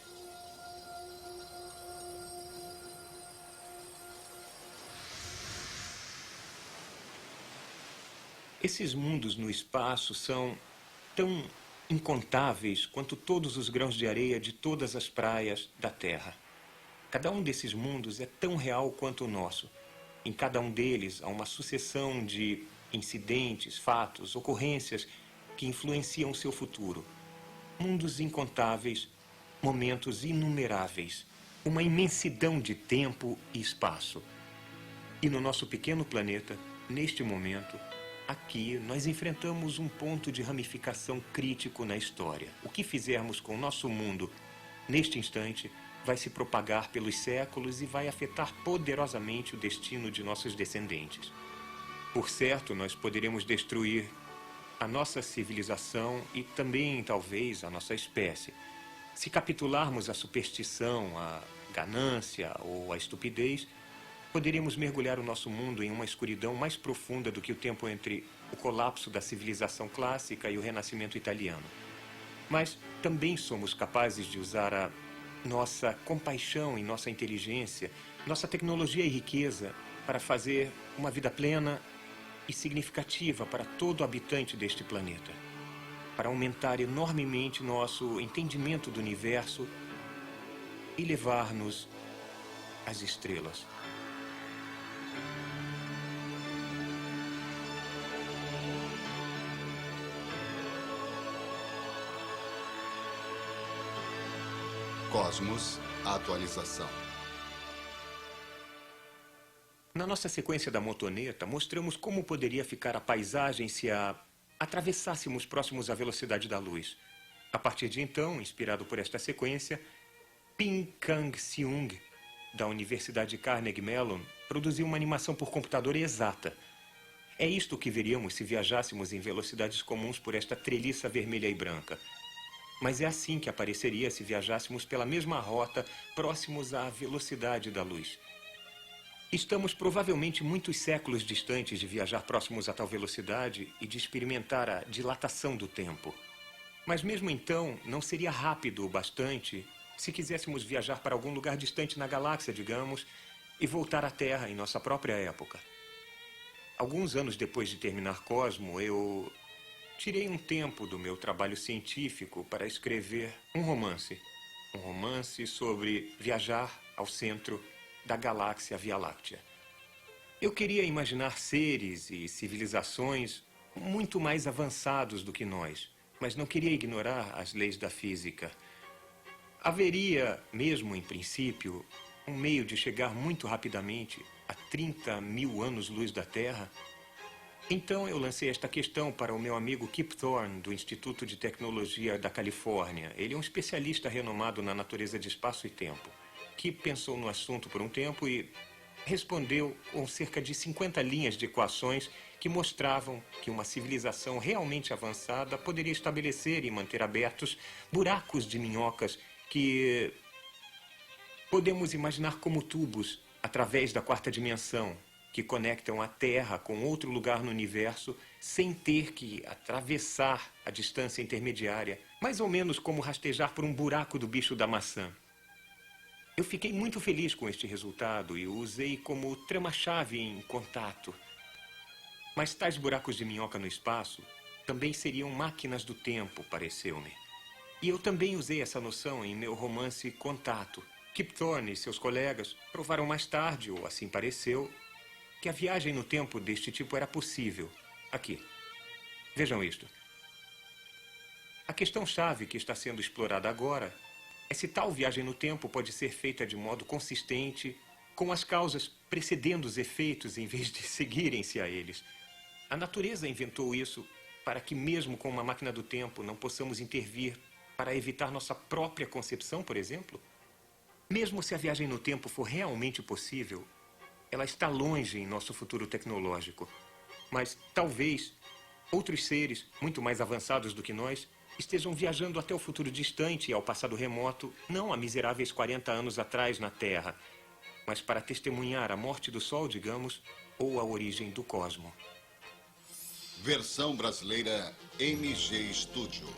Esses mundos no espaço são tão incontáveis quanto todos os grãos de areia de todas as praias da Terra. Cada um desses mundos é tão real quanto o nosso. Em cada um deles há uma sucessão de incidentes, fatos, ocorrências que influenciam o seu futuro. Mundos incontáveis, momentos inumeráveis, uma imensidão de tempo e espaço. E no nosso pequeno planeta, neste momento, aqui nós enfrentamos um ponto de ramificação crítico na história. O que fizermos com o nosso mundo neste instante vai se propagar pelos séculos e vai afetar poderosamente o destino de nossos descendentes. Por certo, nós poderemos destruir a nossa civilização e também, talvez, a nossa espécie. Se capitularmos à superstição, à ganância ou à estupidez, poderíamos mergulhar o nosso mundo em uma escuridão mais profunda do que o tempo entre o colapso da civilização clássica e o renascimento italiano. Mas também somos capazes de usar a nossa compaixão e nossa inteligência, nossa tecnologia e riqueza para fazer uma vida plena e significativa para todo habitante deste planeta, para aumentar enormemente nosso entendimento do universo e levar-nos às estrelas. Cosmos, atualização. Na nossa sequência da motoneta, mostramos como poderia ficar a paisagem se a atravessássemos próximos à velocidade da luz. A partir de então, inspirado por esta sequência, Ping Kang-seung, da Universidade Carnegie Mellon, produziu uma animação por computador exata. É isto que veríamos se viajássemos em velocidades comuns por esta treliça vermelha e branca. Mas é assim que apareceria se viajássemos pela mesma rota, próximos à velocidade da luz. Estamos provavelmente muitos séculos distantes de viajar próximos a tal velocidade e de experimentar a dilatação do tempo. Mas mesmo então, não seria rápido o bastante se quiséssemos viajar para algum lugar distante na galáxia, digamos, e voltar à Terra em nossa própria época. Alguns anos depois de terminar Cosmo, eu tirei um tempo do meu trabalho científico para escrever um romance. Um romance sobre viajar ao centro da galáxia Via Láctea. Eu queria imaginar seres e civilizações muito mais avançados do que nós, mas não queria ignorar as leis da física. Haveria, mesmo em princípio, um meio de chegar muito rapidamente a 30 mil anos-luz da Terra. Então eu lancei esta questão para o meu amigo Kip Thorne, do Instituto de Tecnologia da Califórnia. Ele é um especialista renomado na natureza de espaço e tempo. Kip pensou no assunto por um tempo e respondeu com cerca de 50 linhas de equações que mostravam que uma civilização realmente avançada poderia estabelecer e manter abertos buracos de minhocas que podemos imaginar como tubos através da quarta dimensão, que conectam a Terra com outro lugar no universo sem ter que atravessar a distância intermediária, mais ou menos como rastejar por um buraco do bicho da maçã. Eu fiquei muito feliz com este resultado e o usei como trama-chave em Contato. Mas tais buracos de minhoca no espaço também seriam máquinas do tempo, pareceu-me. E eu também usei essa noção em meu romance Contato. Kip Thorne e seus colegas provaram mais tarde, ou assim pareceu, que a viagem no tempo deste tipo era possível. Aqui. Vejam isto. A questão-chave que está sendo explorada agora é se tal viagem no tempo pode ser feita de modo consistente, com as causas precedendo os efeitos em vez de seguirem-se a eles. A natureza inventou isso para que, mesmo com uma máquina do tempo, não possamos intervir para evitar nossa própria concepção, por exemplo? Mesmo se a viagem no tempo for realmente possível, ela está longe em nosso futuro tecnológico. Mas talvez outros seres, muito mais avançados do que nós, estejam viajando até o futuro distante e ao passado remoto, não a miseráveis 40 anos atrás na Terra, mas para testemunhar a morte do Sol, digamos, ou a origem do cosmo. Versão brasileira MG Studio.